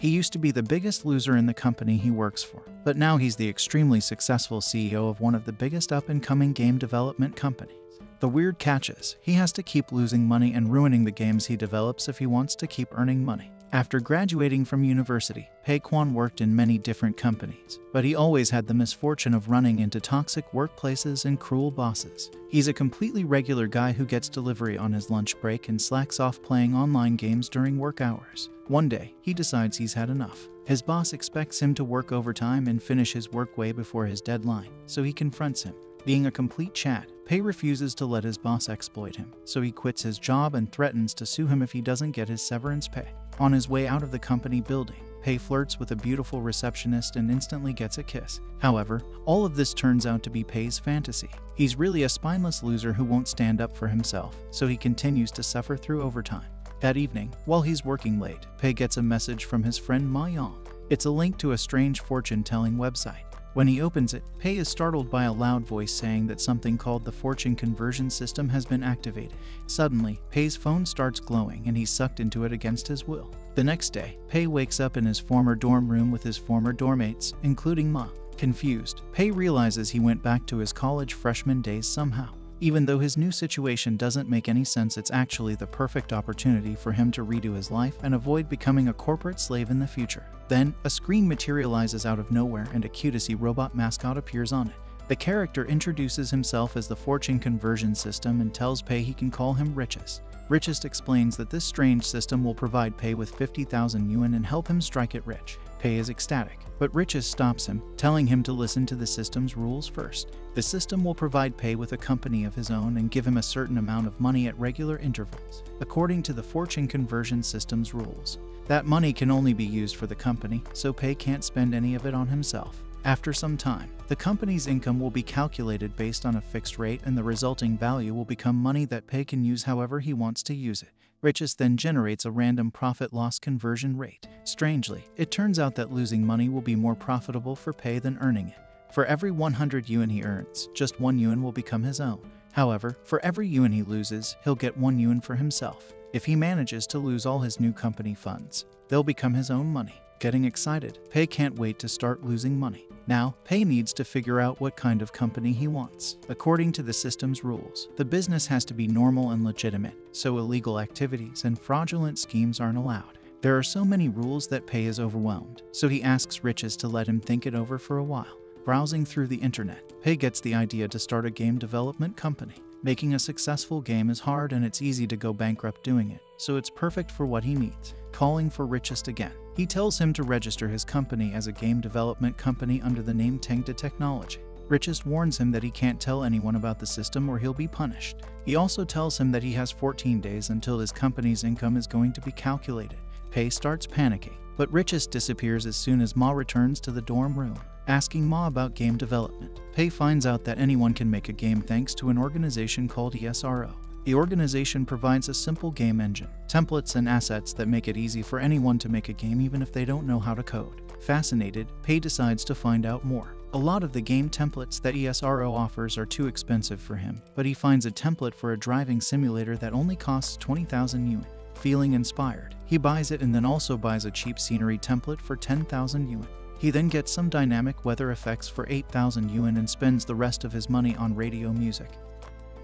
He used to be the biggest loser in the company he works for, but now he's the extremely successful CEO of one of the biggest up-and-coming game development companies. The weird catch is, he has to keep losing money and ruining the games he develops if he wants to keep earning money. After graduating from university, Pae-Kwon worked in many different companies, but he always had the misfortune of running into toxic workplaces and cruel bosses. He's a completely regular guy who gets delivery on his lunch break and slacks off playing online games during work hours. One day, he decides he's had enough. His boss expects him to work overtime and finish his work way before his deadline, so he confronts him. Being a complete chat, Pae refuses to let his boss exploit him, so he quits his job and threatens to sue him if he doesn't get his severance pay. On his way out of the company building, Pae flirts with a beautiful receptionist and instantly gets a kiss. However, all of this turns out to be Pae's fantasy. He's really a spineless loser who won't stand up for himself, so he continues to suffer through overtime. That evening, while he's working late, Pae gets a message from his friend Ma Yang. It's a link to a strange fortune-telling website. When he opens it, Pae is startled by a loud voice saying that something called the fortune conversion system has been activated. Suddenly, Pae's phone starts glowing and he's sucked into it against his will. The next day, Pae wakes up in his former dorm room with his former dormmates, including Ma. Confused, Pae realizes he went back to his college freshman days somehow. Even though his new situation doesn't make any sense, it's actually the perfect opportunity for him to redo his life and avoid becoming a corporate slave in the future. Then, a screen materializes out of nowhere and a cutesy robot mascot appears on it. The character introduces himself as the fortune conversion system and tells Pae he can call him Richest. Richest explains that this strange system will provide Pae with 50,000 yuan and help him strike it rich. Pae is ecstatic, but Richest stops him, telling him to listen to the system's rules first. The system will provide Pae with a company of his own and give him a certain amount of money at regular intervals, according to the fortune conversion system's rules. That money can only be used for the company, so Pae can't spend any of it on himself. After some time, the company's income will be calculated based on a fixed rate and the resulting value will become money that Pae can use however he wants to use it. Richest then generates a random profit-loss conversion rate. Strangely, it turns out that losing money will be more profitable for Pae than earning it. For every 100 yuan he earns, just 1 yuan will become his own. However, for every yuan he loses, he'll get 1 yuan for himself. If he manages to lose all his new company funds, they'll become his own money. Getting excited, Pae can't wait to start losing money. Now, Pae needs to figure out what kind of company he wants. According to the system's rules, the business has to be normal and legitimate, so illegal activities and fraudulent schemes aren't allowed. There are so many rules that Pae is overwhelmed, so he asks Richest to let him think it over for a while. Browsing through the internet, Pae gets the idea to start a game development company. Making a successful game is hard and it's easy to go bankrupt doing it, so it's perfect for what he needs. Calling for Richest again, he tells him to register his company as a game development company under the name Tengda Technology. Richest warns him that he can't tell anyone about the system or he'll be punished. He also tells him that he has 14 days until his company's income is going to be calculated. Pae starts panicking, but Richest disappears as soon as Ma returns to the dorm room. Asking Ma about game development, Pae finds out that anyone can make a game thanks to an organization called ESRO. The organization provides a simple game engine, templates and assets that make it easy for anyone to make a game even if they don't know how to code. Fascinated, Pae decides to find out more. A lot of the game templates that ESRO offers are too expensive for him, but he finds a template for a driving simulator that only costs 20,000 yuan. Feeling inspired, he buys it and then also buys a cheap scenery template for 10,000 yuan. He then gets some dynamic weather effects for 8,000 yuan and spends the rest of his money on radio music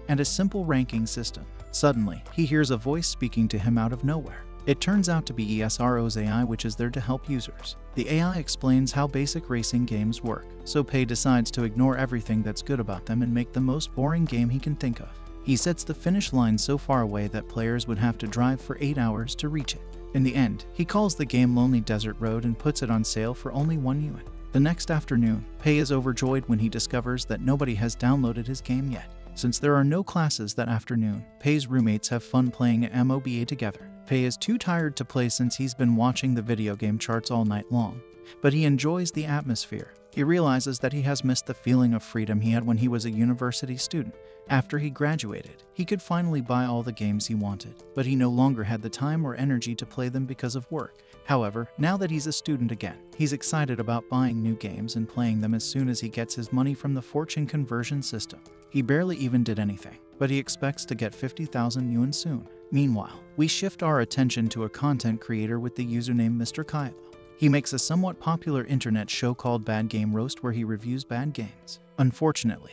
and a simple ranking system. Suddenly, he hears a voice speaking to him out of nowhere. It turns out to be ESRO's AI, which is there to help users. The AI explains how basic racing games work, so Pae decides to ignore everything that's good about them and make the most boring game he can think of. He sets the finish line so far away that players would have to drive for 8 hours to reach it. In the end, he calls the game Lonely Desert Road and puts it on sale for only 1 yuan. The next afternoon, Pae is overjoyed when he discovers that nobody has downloaded his game yet. Since there are no classes that afternoon, Pae's roommates have fun playing at MOBA together. Pae is too tired to play since he's been watching the video game charts all night long, but he enjoys the atmosphere. He realizes that he has missed the feeling of freedom he had when he was a university student. After he graduated, he could finally buy all the games he wanted, but he no longer had the time or energy to play them because of work. However, now that he's a student again, he's excited about buying new games and playing them as soon as he gets his money from the fortune conversion system. He barely even did anything, but he expects to get 50,000 yuan soon. Meanwhile, we shift our attention to a content creator with the username Mr. Kylo. He makes a somewhat popular internet show called Bad Game Roast where he reviews bad games. Unfortunately,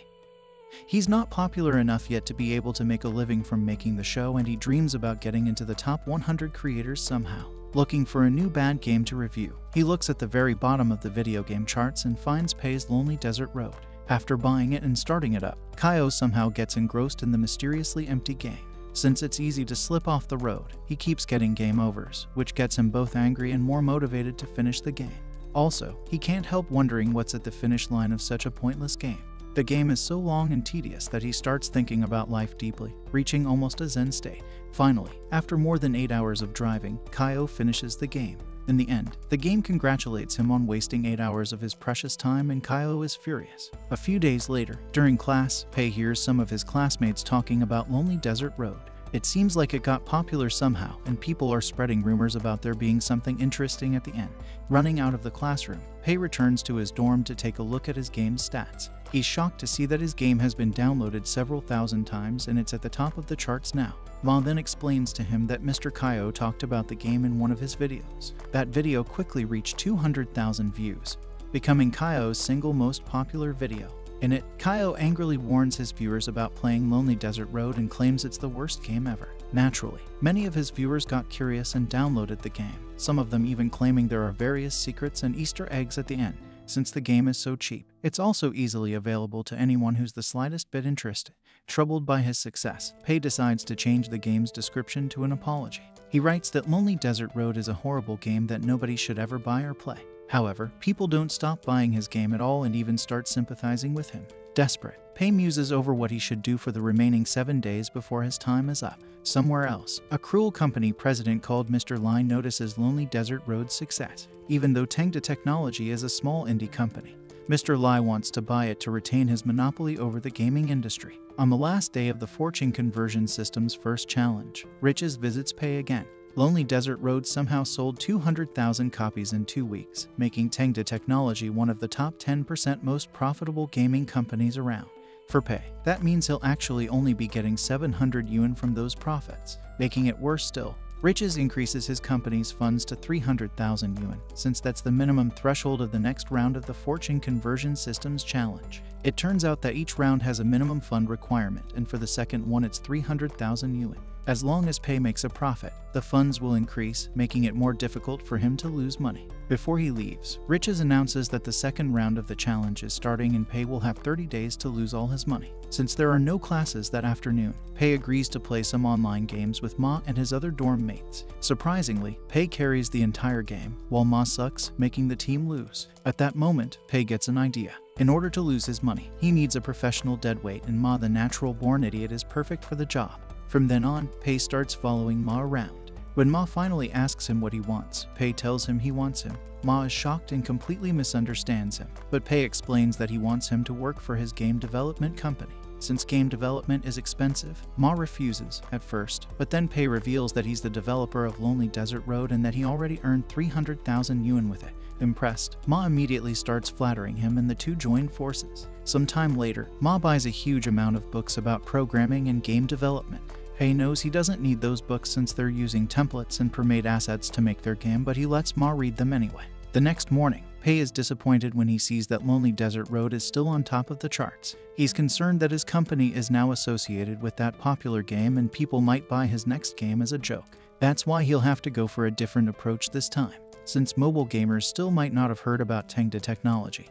he's not popular enough yet to be able to make a living from making the show, and he dreams about getting into the top 100 creators somehow. Looking for a new bad game to review, he looks at the very bottom of the video game charts and finds Pei's Lonely Desert Road. After buying it and starting it up, Kyo somehow gets engrossed in the mysteriously empty game. Since it's easy to slip off the road, he keeps getting game overs, which gets him both angry and more motivated to finish the game. Also, he can't help wondering what's at the finish line of such a pointless game. The game is so long and tedious that he starts thinking about life deeply, reaching almost a zen state. Finally, after more than 8 hours of driving, Kyo finishes the game. In the end, the game congratulates him on wasting 8 hours of his precious time, and Kyo is furious. A few days later, during class, Pei hears some of his classmates talking about Lonely Desert Road. It seems like it got popular somehow, and people are spreading rumors about there being something interesting at the end. Running out of the classroom, Pei returns to his dorm to take a look at his game's stats. He's shocked to see that his game has been downloaded several thousand times and it's at the top of the charts now. Ma then explains to him that Mr. Kyo talked about the game in one of his videos. That video quickly reached 200,000 views, becoming Kyo's single most popular video. In it, Kyo angrily warns his viewers about playing Lonely Desert Road and claims it's the worst game ever. Naturally, many of his viewers got curious and downloaded the game, some of them even claiming there are various secrets and Easter eggs at the end. Since the game is so cheap, it's also easily available to anyone who's the slightest bit interested. Troubled by his success, Pei decides to change the game's description to an apology. He writes that Lonely Desert Road is a horrible game that nobody should ever buy or play. However, people don't stop buying his game at all and even start sympathizing with him. Desperate, Pei muses over what he should do for the remaining 7 days before his time is up. Somewhere else, a cruel company president called Mr. Lai notices Lonely Desert Road's success. Even though Tengda Technology is a small indie company, Mr. Lai wants to buy it to retain his monopoly over the gaming industry. On the last day of the fortune conversion system's first challenge, Riches visits Pei again. Lonely Desert Road somehow sold 200,000 copies in 2 weeks, making Tengda Technology one of the top 10% most profitable gaming companies around. For Pei, that means he'll actually only be getting 700 yuan from those profits. Making it worse still, Riches increases his company's funds to 300,000 yuan, since that's the minimum threshold of the next round of the Fortune Conversion Systems Challenge. It turns out that each round has a minimum fund requirement, and for the second one it's 300,000 yuan. As long as Pei makes a profit, the funds will increase, making it more difficult for him to lose money. Before he leaves, Riches announces that the second round of the challenge is starting and Pei will have 30 days to lose all his money. Since there are no classes that afternoon, Pei agrees to play some online games with Ma and his other dorm mates. Surprisingly, Pei carries the entire game, while Ma sucks, making the team lose. At that moment, Pei gets an idea. In order to lose his money, he needs a professional deadweight, and Ma, the natural-born idiot, is perfect for the job. From then on, Pei starts following Ma around. When Ma finally asks him what he wants, Pei tells him he wants him. Ma is shocked and completely misunderstands him, but Pei explains that he wants him to work for his game development company. Since game development is expensive, Ma refuses at first, but then Pei reveals that he's the developer of Lonely Desert Road and that he already earned 300,000 yuan with it. Impressed, Ma immediately starts flattering him and the two join forces. Some time later, Ma buys a huge amount of books about programming and game development. Pei knows he doesn't need those books since they're using templates and pre-made assets to make their game, but he lets Ma read them anyway. The next morning, Pei is disappointed when he sees that Lonely Desert Road is still on top of the charts. He's concerned that his company is now associated with that popular game and people might buy his next game as a joke. That's why he'll have to go for a different approach this time, since mobile gamers still might not have heard about Tengda Technology.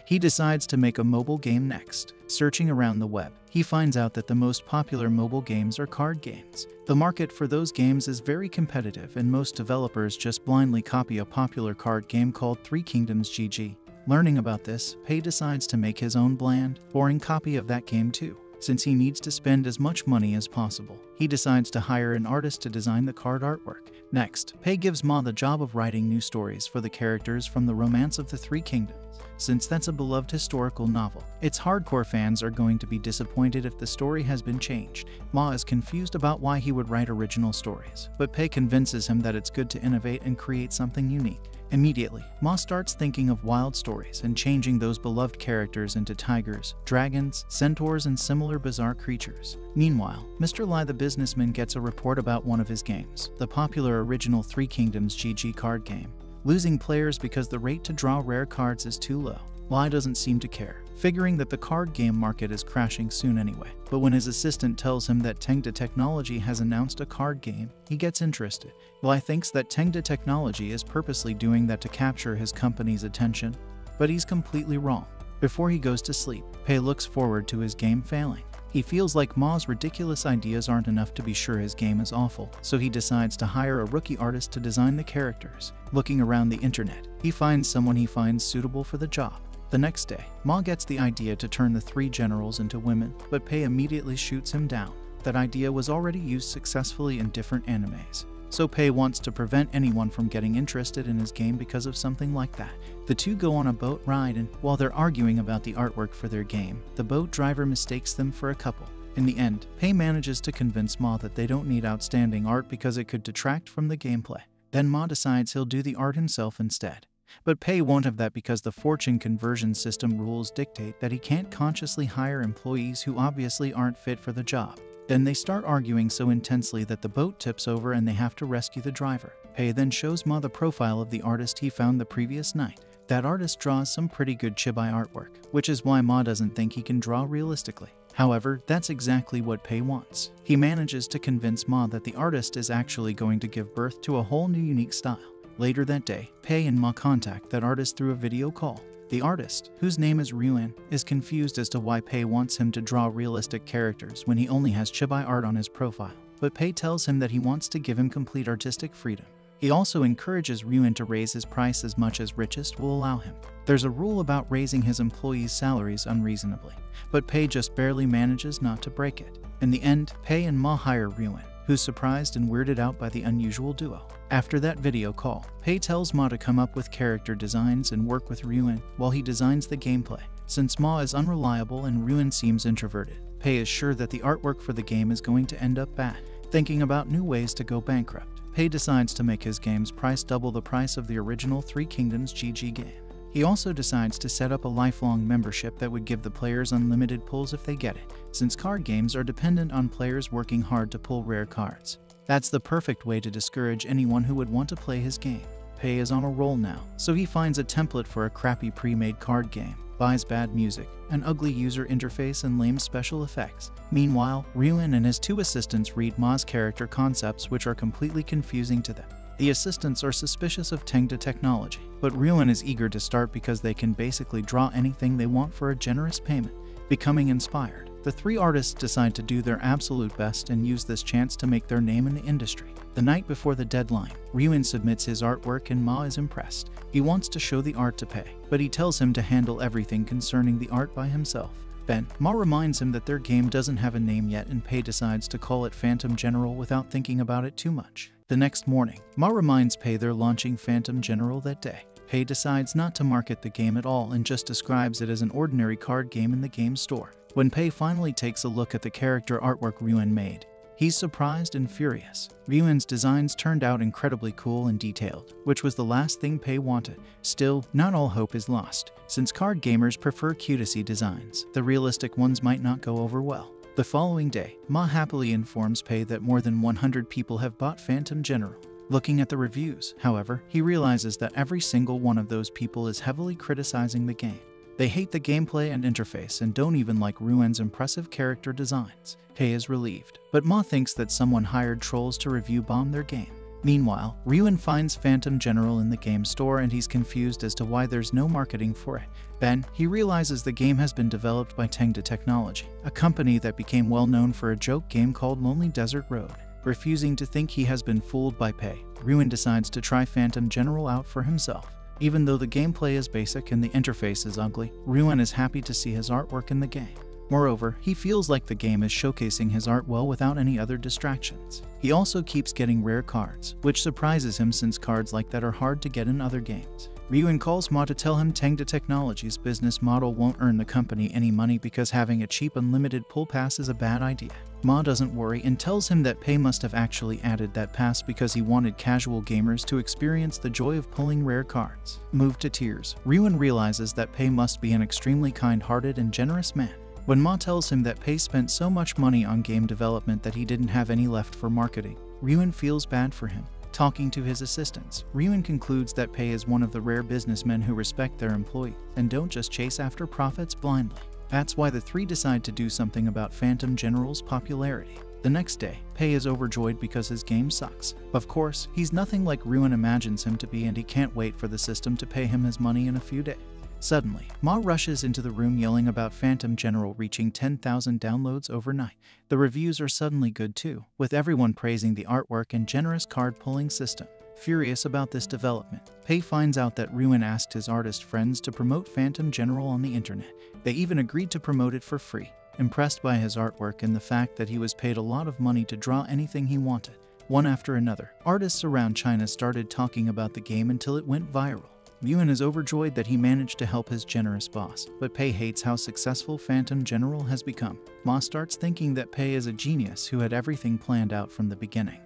He decides to make a mobile game next. Searching around the web, he finds out that the most popular mobile games are card games. The market for those games is very competitive and most developers just blindly copy a popular card game called Three Kingdoms GG. Learning about this, Pei decides to make his own bland, boring copy of that game too. Since he needs to spend as much money as possible, he decides to hire an artist to design the card artwork. Next, Pei gives Ma the job of writing new stories for the characters from the Romance of the Three Kingdoms. Since that's a beloved historical novel, its hardcore fans are going to be disappointed if the story has been changed. Ma is confused about why he would write original stories, but Pei convinces him that it's good to innovate and create something unique. Immediately, Ma starts thinking of wild stories and changing those beloved characters into tigers, dragons, centaurs, and similar bizarre creatures. Meanwhile, Mr. Lai the businessman gets a report about one of his games, the popular original Three Kingdoms GG card game. losing players because the rate to draw rare cards is too low. Ma doesn't seem to care, figuring that the card game market is crashing soon anyway. But when his assistant tells him that Tengda Technology has announced a card game, he gets interested. Ma thinks that Tengda Technology is purposely doing that to capture his company's attention, but he's completely wrong. Before he goes to sleep, Pei looks forward to his game failing. He feels like Ma's ridiculous ideas aren't enough to be sure his game is awful, so he decides to hire a rookie artist to design the characters. Looking around the internet, he finds someone he finds suitable for the job. The next day, Ma gets the idea to turn the 3 generals into women, but Pei immediately shoots him down. That idea was already used successfully in different animes, so Pei wants to prevent anyone from getting interested in his game because of something like that. The two go on a boat ride, and while they're arguing about the artwork for their game, the boat driver mistakes them for a couple. In the end, Pei manages to convince Ma that they don't need outstanding art because it could detract from the gameplay. Then Ma decides he'll do the art himself instead. But Pei won't have that because the fortune conversion system rules dictate that he can't consciously hire employees who obviously aren't fit for the job. Then they start arguing so intensely that the boat tips over and they have to rescue the driver. Pei then shows Ma the profile of the artist he found the previous night. That artist draws some pretty good chibi artwork, which is why Ma doesn't think he can draw realistically. However, that's exactly what Pei wants. He manages to convince Ma that the artist is actually going to give birth to a whole new unique style. Later that day, Pei and Ma contact that artist through a video call. The artist, whose name is Ryuan, is confused as to why Pei wants him to draw realistic characters when he only has chibi art on his profile. But Pei tells him that he wants to give him complete artistic freedom. He also encourages Ryuan to raise his price as much as richest will allow him. There's a rule about raising his employees' salaries unreasonably, but Pei just barely manages not to break it. In the end, Pei and Ma hire Ryuan, who's surprised and weirded out by the unusual duo. After that video call, Pei tells Ma to come up with character designs and work with Ryuan while he designs the gameplay. Since Ma is unreliable and Ryuan seems introverted, Pei is sure that the artwork for the game is going to end up bad. Thinking about new ways to go bankrupt, Pei decides to make his game's price double the price of the original Three Kingdoms GG game. He also decides to set up a lifelong membership that would give the players unlimited pulls if they get it, since card games are dependent on players working hard to pull rare cards. That's the perfect way to discourage anyone who would want to play his game. Pei is on a roll now, so he finds a template for a crappy pre-made card game, buys bad music, an ugly user interface, and lame special effects. Meanwhile, Ryuan and his 2 assistants read Ma's character concepts, which are completely confusing to them. The assistants are suspicious of Tengda Technology, but Ryuan is eager to start because they can basically draw anything they want for a generous payment. Becoming inspired, the 3 artists decide to do their absolute best and use this chance to make their name in the industry. The night before the deadline, Ryuan submits his artwork and Ma is impressed. He wants to show the art to Pei, but he tells him to handle everything concerning the art by himself. Then, Ma reminds him that their game doesn't have a name yet and Pei decides to call it Phantom General without thinking about it too much. The next morning, Ma reminds Pei they're launching Phantom General that day. Pei decides not to market the game at all and just describes it as an ordinary card game in the game store. When Pei finally takes a look at the character artwork Ryuan made, he's surprised and furious. Ryuan's designs turned out incredibly cool and detailed, which was the last thing Pei wanted. Still, not all hope is lost. Since card gamers prefer cutesy designs, the realistic ones might not go over well. The following day, Ma happily informs Pei that more than 100 people have bought Phantom General. Looking at the reviews, however, he realizes that every single one of those people is heavily criticizing the game. They hate the gameplay and interface and don't even like Ryuan's impressive character designs. Pei is relieved, but Ma thinks that someone hired trolls to review bomb their game. Meanwhile, Ryuan finds Phantom General in the game store and he's confused as to why there's no marketing for it. Then, he realizes the game has been developed by Tengda Technology, a company that became well known for a joke game called Lonely Desert Road. Refusing to think he has been fooled by Pei, Ryuan decides to try Phantom General out for himself. Even though the gameplay is basic and the interface is ugly, Ryuan is happy to see his artwork in the game. Moreover, he feels like the game is showcasing his art well without any other distractions. He also keeps getting rare cards, which surprises him since cards like that are hard to get in other games. Ryuan calls Ma to tell him Tengda Technology's business model won't earn the company any money because having a cheap unlimited pull pass is a bad idea. Ma doesn't worry and tells him that Pei must have actually added that pass because he wanted casual gamers to experience the joy of pulling rare cards. Moved to tears, Ryuan realizes that Pei must be an extremely kind-hearted and generous man. When Ma tells him that Pei spent so much money on game development that he didn't have any left for marketing, Ryuan feels bad for him. Talking to his assistants, Ryun concludes that Pei is one of the rare businessmen who respect their employees and don't just chase after profits blindly. That's why the three decide to do something about Phantom General's popularity. The next day, Pei is overjoyed because his game sucks. Of course, he's nothing like Ryun imagines him to be, and he can't wait for the system to pay him his money in a few days. Suddenly, Ma rushes into the room yelling about Phantom General reaching 10,000 downloads overnight. The reviews are suddenly good too, with everyone praising the artwork and generous card-pulling system. Furious about this development, Pei finds out that Ryun asked his artist friends to promote Phantom General on the internet. They even agreed to promote it for free. Impressed by his artwork and the fact that he was paid a lot of money to draw anything he wanted, one after another, artists around China started talking about the game until it went viral. Ryun is overjoyed that he managed to help his generous boss, but Pei hates how successful Phantom General has become. Ma starts thinking that Pei is a genius who had everything planned out from the beginning,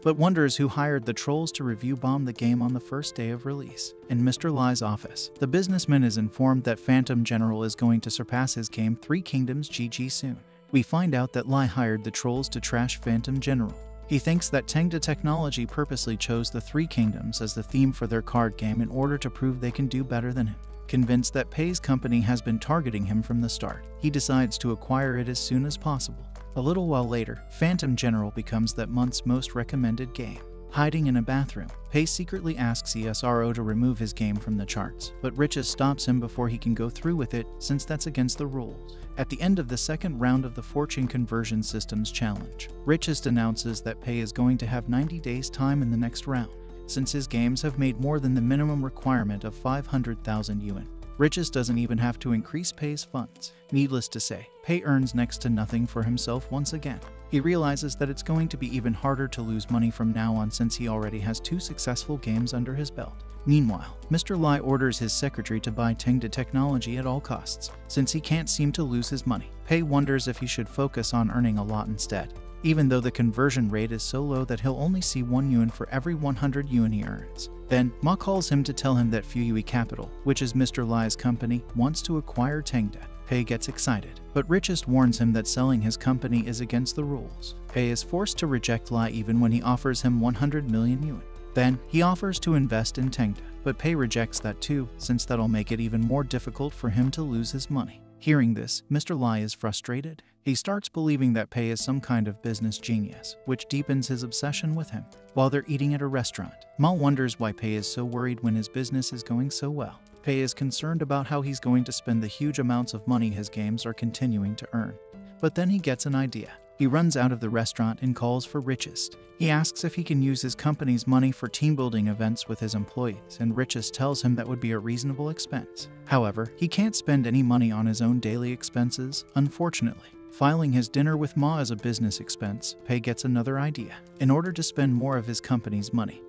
but wonders who hired the trolls to review bomb the game on the first day of release. In Mr. Lie's office, the businessman is informed that Phantom General is going to surpass his game Three Kingdoms GG soon. We find out that Lie hired the trolls to trash Phantom General. He thinks that Tengda Technology purposely chose the Three Kingdoms as the theme for their card game in order to prove they can do better than him. Convinced that Pei's company has been targeting him from the start, he decides to acquire it as soon as possible. A little while later, Phantom General becomes that month's most recommended game. Hiding in a bathroom, Pei secretly asks ESRO to remove his game from the charts, but Riches stops him before he can go through with it, since that's against the rules. At the end of the second round of the Fortune Conversion Systems Challenge, Riches announces that Pei is going to have 90 days time in the next round, since his games have made more than the minimum requirement of 500,000 yuan. Riches doesn't even have to increase Pei's funds. Needless to say, Pei earns next to nothing for himself once again. He realizes that it's going to be even harder to lose money from now on since he already has 2 successful games under his belt. Meanwhile, Mr. Lie orders his secretary to buy Tengda Technology at all costs. Since he can't seem to lose his money, Pei wonders if he should focus on earning a lot instead, even though the conversion rate is so low that he'll only see 1 yuan for every 100 yuan he earns. Then, Ma calls him to tell him that Fuyui Capital, which is Mr. Lie's company, wants to acquire Tengda. Pei gets excited, but Richest warns him that selling his company is against the rules. Pei is forced to reject Lie even when he offers him 100 million yuan. Then, he offers to invest in Tengda, but Pei rejects that too, since that'll make it even more difficult for him to lose his money. Hearing this, Mr. Lie is frustrated. He starts believing that Pei is some kind of business genius, which deepens his obsession with him. While they're eating at a restaurant, Ma wonders why Pei is so worried when his business is going so well. Pei is concerned about how he's going to spend the huge amounts of money his games are continuing to earn. But then he gets an idea. He runs out of the restaurant and calls for Richest. He asks if he can use his company's money for team-building events with his employees, and Richest tells him that would be a reasonable expense. However, he can't spend any money on his own daily expenses, unfortunately. Filing his dinner with Ma as a business expense, Pei gets another idea. In order to spend more of his company's money,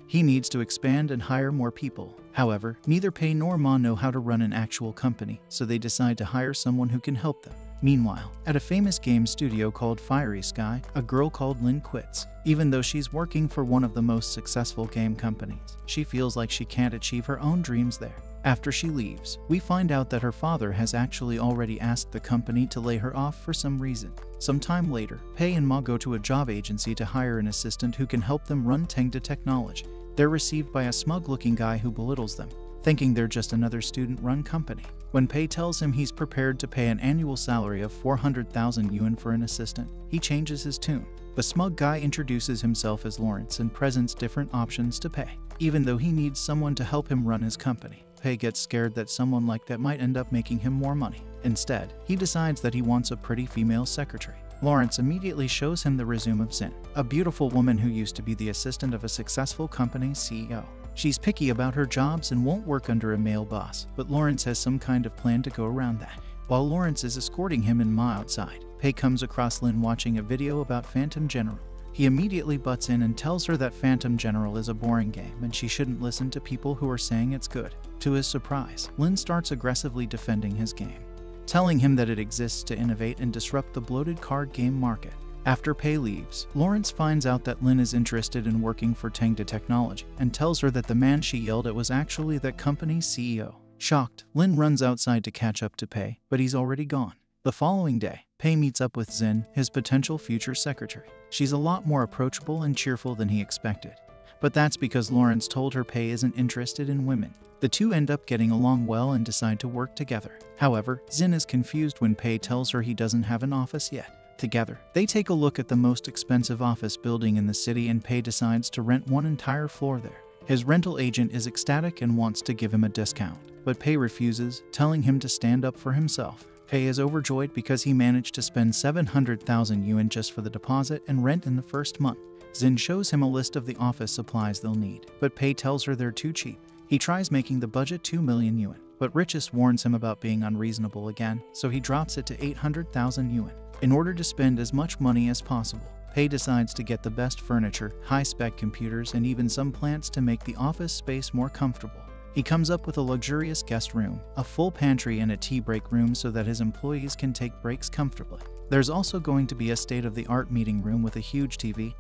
he needs to expand and hire more people. However, neither Pei nor Ma know how to run an actual company, so they decide to hire someone who can help them. Meanwhile, at a famous game studio called Fiery Sky, a girl called Lin quits. Even though she's working for one of the most successful game companies, she feels like she can't achieve her own dreams there. After she leaves, we find out that her father has actually already asked the company to lay her off for some reason. Sometime later, Pei and Ma go to a job agency to hire an assistant who can help them run Tengda Technology. They're received by a smug-looking guy who belittles them, thinking they're just another student-run company. When Pei tells him he's prepared to pay an annual salary of 400,000 yuan for an assistant, he changes his tune. The smug guy introduces himself as Lawrence and presents different options to Pei. Even though he needs someone to help him run his company, Pei gets scared that someone like that might end up making him more money. Instead, he decides that he wants a pretty female secretary. Lawrence immediately shows him the resume of Xin, a beautiful woman who used to be the assistant of a successful company's CEO. She's picky about her jobs and won't work under a male boss, but Lawrence has some kind of plan to go around that. While Lawrence is escorting him and Ma outside, Pei comes across Lin watching a video about Phantom General. He immediately butts in and tells her that Phantom General is a boring game and she shouldn't listen to people who are saying it's good. To his surprise, Lin starts aggressively defending his game, telling him that it exists to innovate and disrupt the bloated card game market. After Pei leaves, Lawrence finds out that Lin is interested in working for Tengda Technology and tells her that the man she yelled at was actually that company's CEO. Shocked, Lin runs outside to catch up to Pei, but he's already gone. The following day, Pei meets up with Xin, his potential future secretary. She's a lot more approachable and cheerful than he expected. But that's because Lawrence told her Pei isn't interested in women. The two end up getting along well and decide to work together. However, Xin is confused when Pei tells her he doesn't have an office yet. Together, they take a look at the most expensive office building in the city and Pei decides to rent one entire floor there. His rental agent is ecstatic and wants to give him a discount, but Pei refuses, telling him to stand up for himself. Pei is overjoyed because he managed to spend 700,000 yuan just for the deposit and rent in the first month. Xin shows him a list of the office supplies they'll need, but Pei tells her they're too cheap. He tries making the budget 2 million yuan, but Richest warns him about being unreasonable again, so he drops it to 800,000 yuan. In order to spend as much money as possible, Pei decides to get the best furniture, high-spec computers, and even some plants to make the office space more comfortable. He comes up with a luxurious guest room, a full pantry, and a tea break room so that his employees can take breaks comfortably. There's also going to be a state-of-the-art meeting room with a huge TV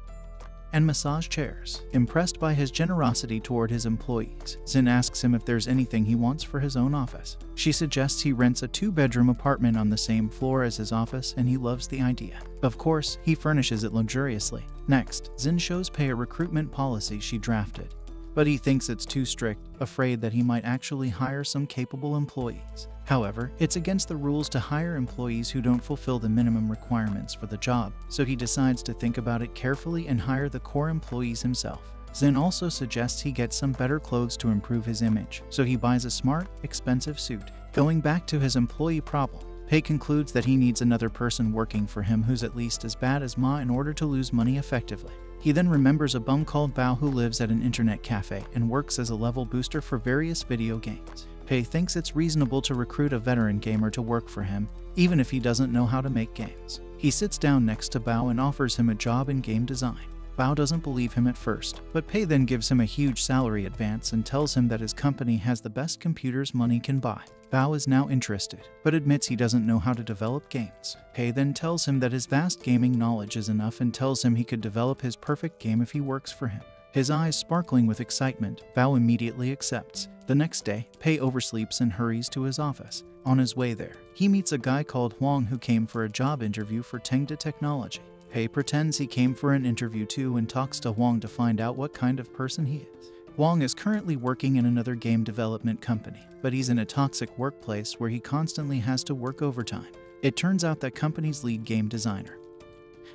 and massage chairs. Impressed by his generosity toward his employees, Xin asks him if there's anything he wants for his own office. She suggests he rents a 2-bedroom apartment on the same floor as his office, and he loves the idea. Of course, he furnishes it luxuriously. Next, Xin shows Pei a recruitment policy she drafted, but he thinks it's too strict, afraid that he might actually hire some capable employees. However, it's against the rules to hire employees who don't fulfill the minimum requirements for the job, so he decides to think about it carefully and hire the core employees himself. Xin also suggests he get some better clothes to improve his image, so he buys a smart, expensive suit. Going back to his employee problem, Pei concludes that he needs another person working for him who's at least as bad as Ma in order to lose money effectively. He then remembers a bum called Bao who lives at an internet cafe and works as a level booster for various video games. Pei thinks it's reasonable to recruit a veteran gamer to work for him, even if he doesn't know how to make games. He sits down next to Bao and offers him a job in game design. Bao doesn't believe him at first, but Pei then gives him a huge salary advance and tells him that his company has the best computers money can buy. Bao is now interested, but admits he doesn't know how to develop games. Pei then tells him that his vast gaming knowledge is enough and tells him he could develop his perfect game if he works for him. His eyes sparkling with excitement, Bao immediately accepts. The next day, Pei oversleeps and hurries to his office. On his way there, he meets a guy called Huang who came for a job interview for Tengda Technology. Pei pretends he came for an interview too and talks to Huang to find out what kind of person he is. Huang is currently working in another game development company, but he's in a toxic workplace where he constantly has to work overtime. It turns out that company's lead game designer,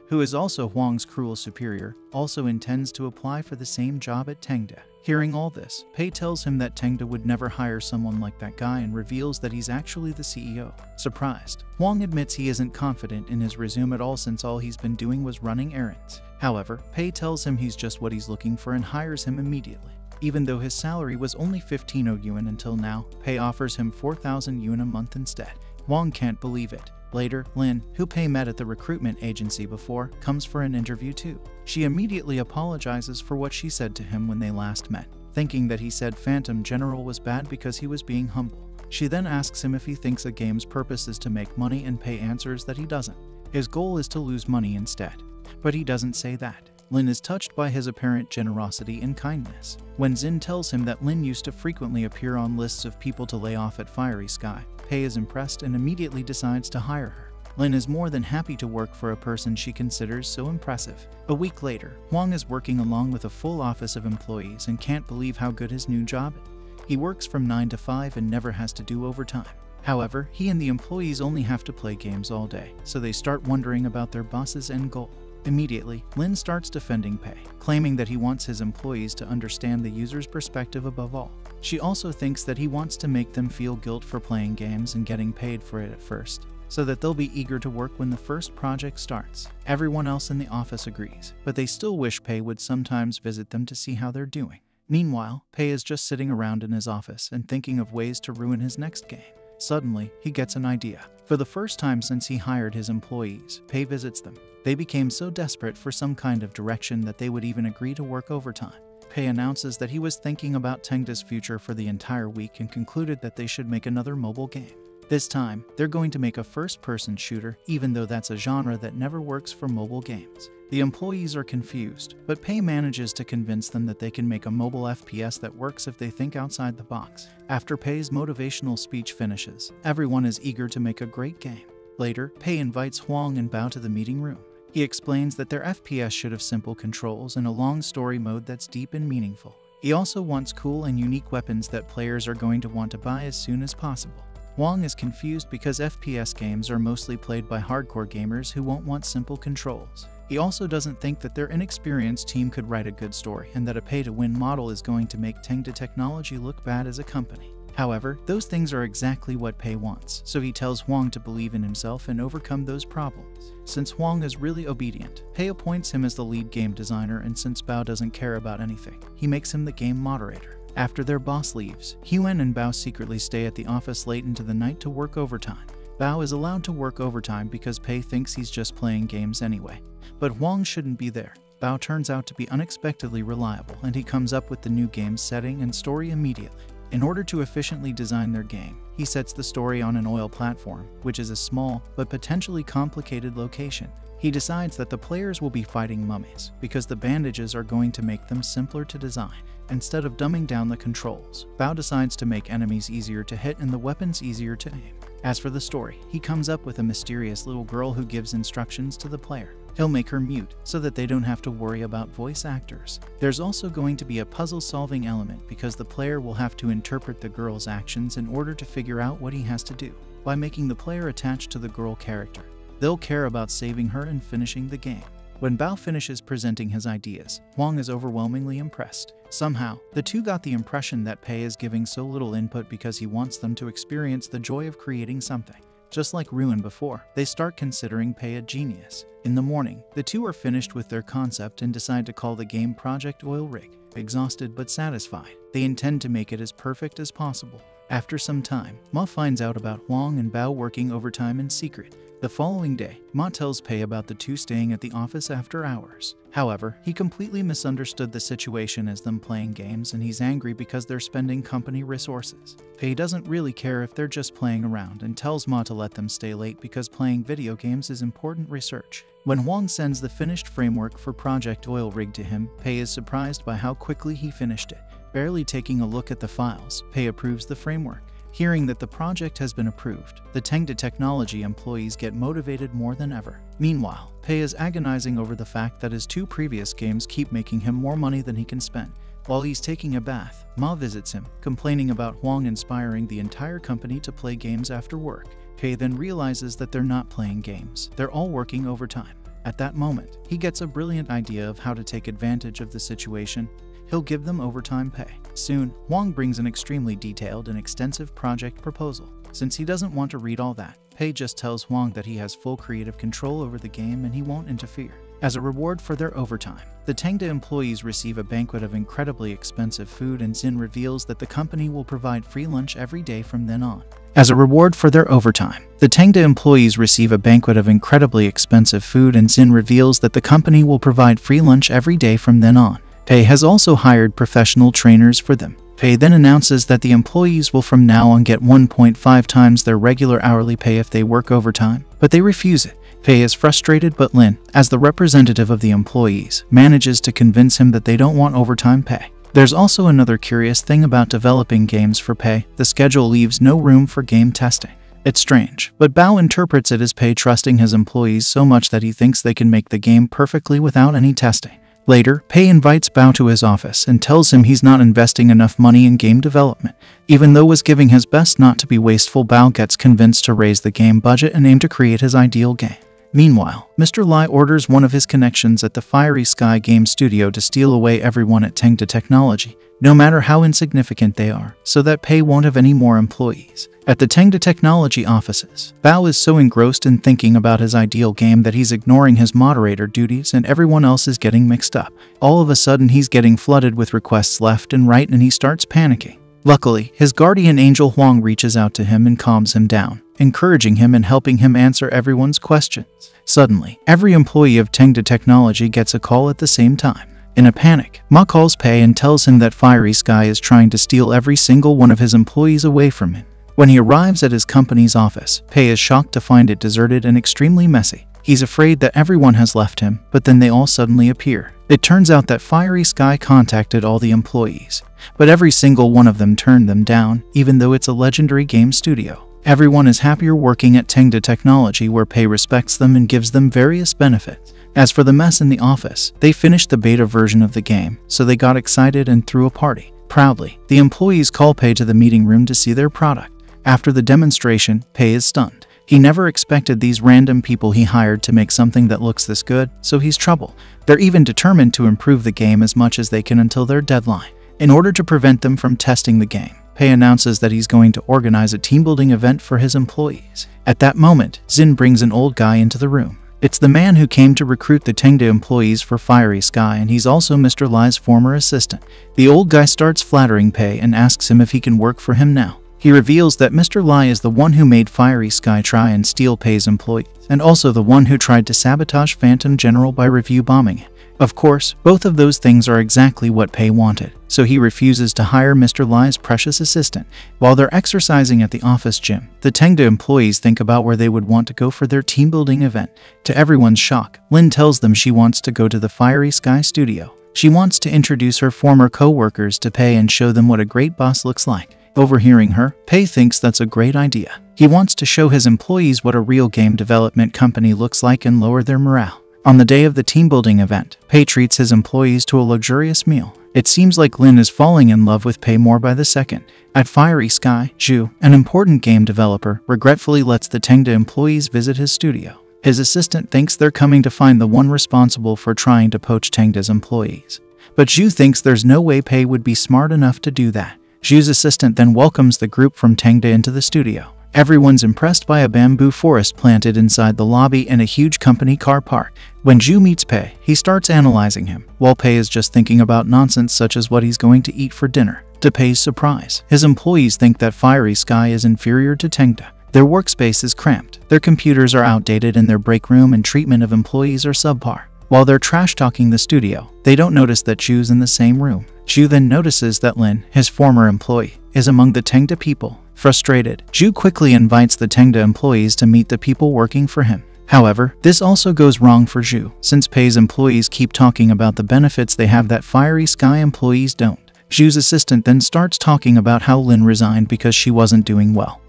who is also Huang's cruel superior, also intends to apply for the same job at Tengda. Hearing all this, Pei tells him that Tengda would never hire someone like that guy and reveals that he's actually the CEO. Surprised, Huang admits he isn't confident in his resume at all since all he's been doing was running errands. However, Pei tells him he's just what he's looking for and hires him immediately. Even though his salary was only 15,000 yuan until now, Pei offers him 4,000 yuan a month instead. Huang can't believe it. Later, Lin, who Pei met at the recruitment agency before, comes for an interview too. She immediately apologizes for what she said to him when they last met, thinking that he said Phantom General was bad because he was being humble. She then asks him if he thinks a game's purpose is to make money, and Pei answers that he doesn't. His goal is to lose money instead. But he doesn't say that. Lin is touched by his apparent generosity and kindness. When Xin tells him that Lin used to frequently appear on lists of people to lay off at Fiery Sky, Pei is impressed and immediately decides to hire her. Lin is more than happy to work for a person she considers so impressive. A week later, Huang is working along with a full office of employees and can't believe how good his new job is. He works from 9 to 5 and never has to do overtime. However, he and the employees only have to play games all day, so they start wondering about their boss's end goal. Immediately, Lin starts defending Pei, claiming that he wants his employees to understand the user's perspective above all. She also thinks that he wants to make them feel guilt for playing games and getting paid for it at first, so that they'll be eager to work when the first project starts. Everyone else in the office agrees, but they still wish Pei would sometimes visit them to see how they're doing. Meanwhile, Pei is just sitting around in his office and thinking of ways to ruin his next game. Suddenly, he gets an idea. For the first time since he hired his employees, Pei visits them. They became so desperate for some kind of direction that they would even agree to work overtime. Pei announces that he was thinking about Tengda's future for the entire week and concluded that they should make another mobile game. This time, they're going to make a first-person shooter, even though that's a genre that never works for mobile games. The employees are confused, but Pei manages to convince them that they can make a mobile FPS that works if they think outside the box. After Pei's motivational speech finishes, everyone is eager to make a great game. Later, Pei invites Huang and Bao to the meeting room. He explains that their FPS should have simple controls and a long story mode that's deep and meaningful. He also wants cool and unique weapons that players are going to want to buy as soon as possible. Huang is confused because FPS games are mostly played by hardcore gamers who won't want simple controls. He also doesn't think that their inexperienced team could write a good story and that a pay-to-win model is going to make Tengda Technology look bad as a company. However, those things are exactly what Pei wants, so he tells Huang to believe in himself and overcome those problems. Since Huang is really obedient, Pei appoints him as the lead game designer, and since Bao doesn't care about anything, he makes him the game moderator. After their boss leaves, Huan and Bao secretly stay at the office late into the night to work overtime. Bao is allowed to work overtime because Pei thinks he's just playing games anyway. But Huang shouldn't be there. Bao turns out to be unexpectedly reliable, and he comes up with the new game's setting and story immediately. In order to efficiently design their game, he sets the story on an oil platform, which is a small but potentially complicated location. He decides that the players will be fighting mummies because the bandages are going to make them simpler to design. Instead of dumbing down the controls, Bao decides to make enemies easier to hit and the weapons easier to aim. As for the story, he comes up with a mysterious little girl who gives instructions to the player. He'll make her mute so that they don't have to worry about voice actors. There's also going to be a puzzle-solving element because the player will have to interpret the girl's actions in order to figure out what he has to do. By making the player attached to the girl character, they'll care about saving her and finishing the game. When Bao finishes presenting his ideas, Huang is overwhelmingly impressed. Somehow, the two got the impression that Pei is giving so little input because he wants them to experience the joy of creating something. Just like Ruin before, they start considering Pei a genius. In the morning, the two are finished with their concept and decide to call the game Project Oil Rig. Exhausted but satisfied, they intend to make it as perfect as possible. After some time, Ma finds out about Huang and Bao working overtime in secret. The following day, Ma tells Pei about the two staying at the office after hours. However, he completely misunderstood the situation as them playing games, and he's angry because they're spending company resources. Pei doesn't really care if they're just playing around and tells Ma to let them stay late because playing video games is important research. When Huang sends the finished framework for Project Oil Rig to him, Pei is surprised by how quickly he finished it. Barely taking a look at the files, Pei approves the framework. Hearing that the project has been approved, the Tengda Technology employees get motivated more than ever. Meanwhile, Pei is agonizing over the fact that his two previous games keep making him more money than he can spend. While he's taking a bath, Ma visits him, complaining about Huang inspiring the entire company to play games after work. Pei then realizes that they're not playing games, they're all working overtime. At that moment, he gets a brilliant idea of how to take advantage of the situation. He'll give them overtime pay. Soon, Huang brings an extremely detailed and extensive project proposal. Since he doesn't want to read all that, Pei just tells Huang that he has full creative control over the game and he won't interfere. As a reward for their overtime, the Tengda employees receive a banquet of incredibly expensive food, and Xin reveals that the company will provide free lunch every day from then on. As a reward for their overtime, the Tengda employees receive a banquet of incredibly expensive food, and Xin reveals that the company will provide free lunch every day from then on. Pei has also hired professional trainers for them. Pei then announces that the employees will from now on get 1.5 times their regular hourly pay if they work overtime, but they refuse it. Pei is frustrated, but Lin, as the representative of the employees, manages to convince him that they don't want overtime pay. There's also another curious thing about developing games for Pei: the schedule leaves no room for game testing. It's strange, but Bao interprets it as Pei trusting his employees so much that he thinks they can make the game perfectly without any testing. Later, Pei invites Bao to his office and tells him he's not investing enough money in game development. Even though was giving his best not to be wasteful, Bao gets convinced to raise the game budget and aim to create his ideal game. Meanwhile, Mr. Lai orders one of his connections at the Fiery Sky game studio to steal away everyone at Tengda Technology, no matter how insignificant they are, so that Pei won't have any more employees. At the Tengda Technology offices, Bao is so engrossed in thinking about his ideal game that he's ignoring his moderator duties, and everyone else is getting mixed up. All of a sudden, he's getting flooded with requests left and right, and he starts panicking. Luckily, his guardian angel Huang reaches out to him and calms him down, encouraging him and helping him answer everyone's questions. Suddenly, every employee of Tengda Technology gets a call at the same time. In a panic, Ma calls Pei and tells him that Fiery Sky is trying to steal every single one of his employees away from him. When he arrives at his company's office, Pei is shocked to find it deserted and extremely messy. He's afraid that everyone has left him, but then they all suddenly appear. It turns out that Fiery Sky contacted all the employees, but every single one of them turned them down, even though it's a legendary game studio. Everyone is happier working at Tengda Technology, where Pei respects them and gives them various benefits. As for the mess in the office, they finished the beta version of the game, so they got excited and threw a party. Proudly, the employees call Pei to the meeting room to see their product. After the demonstration, Pei is stunned. He never expected these random people he hired to make something that looks this good, so he's troubled. They're even determined to improve the game as much as they can until their deadline. In order to prevent them from testing the game, Pei announces that he's going to organize a team-building event for his employees. At that moment, Xin brings an old guy into the room. It's the man who came to recruit the Tengda employees for Fiery Sky, and he's also Mr. Lai's former assistant. The old guy starts flattering Pei and asks him if he can work for him now. He reveals that Mr. Lai is the one who made Fiery Sky try and steal Pei's employees, and also the one who tried to sabotage Phantom General by review bombing it. Of course, both of those things are exactly what Pei wanted, so he refuses to hire Mr. Lai's precious assistant. While they're exercising at the office gym, the Tengda employees think about where they would want to go for their team-building event. To everyone's shock, Lin tells them she wants to go to the Fiery Sky studio. She wants to introduce her former co-workers to Pei and show them what a great boss looks like. Overhearing her, Pei thinks that's a great idea. He wants to show his employees what a real game development company looks like and lower their morale. On the day of the team-building event, Pei treats his employees to a luxurious meal. It seems like Lin is falling in love with Pei more by the second. At Fiery Sky, Zhu, an important game developer, regretfully lets the Tengda employees visit his studio. His assistant thinks they're coming to find the one responsible for trying to poach Tengda's employees. But Zhu thinks there's no way Pei would be smart enough to do that. Zhu's assistant then welcomes the group from Tengda into the studio. Everyone's impressed by a bamboo forest planted inside the lobby and a huge company car park. When Zhu meets Pei, he starts analyzing him, while Pei is just thinking about nonsense such as what he's going to eat for dinner. To Pei's surprise, his employees think that Fiery Sky is inferior to Tengda. Their workspace is cramped, their computers are outdated, and their break room and treatment of employees are subpar. While they're trash-talking the studio, they don't notice that Zhu's in the same room. Zhu then notices that Lin, his former employee, is among the Tengda people. Frustrated, Zhu quickly invites the Tengda employees to meet the people working for him. However, this also goes wrong for Zhu, since Pei's employees keep talking about the benefits they have that Fiery Sky employees don't. Zhu's assistant then starts talking about how Lin resigned because she wasn't doing well,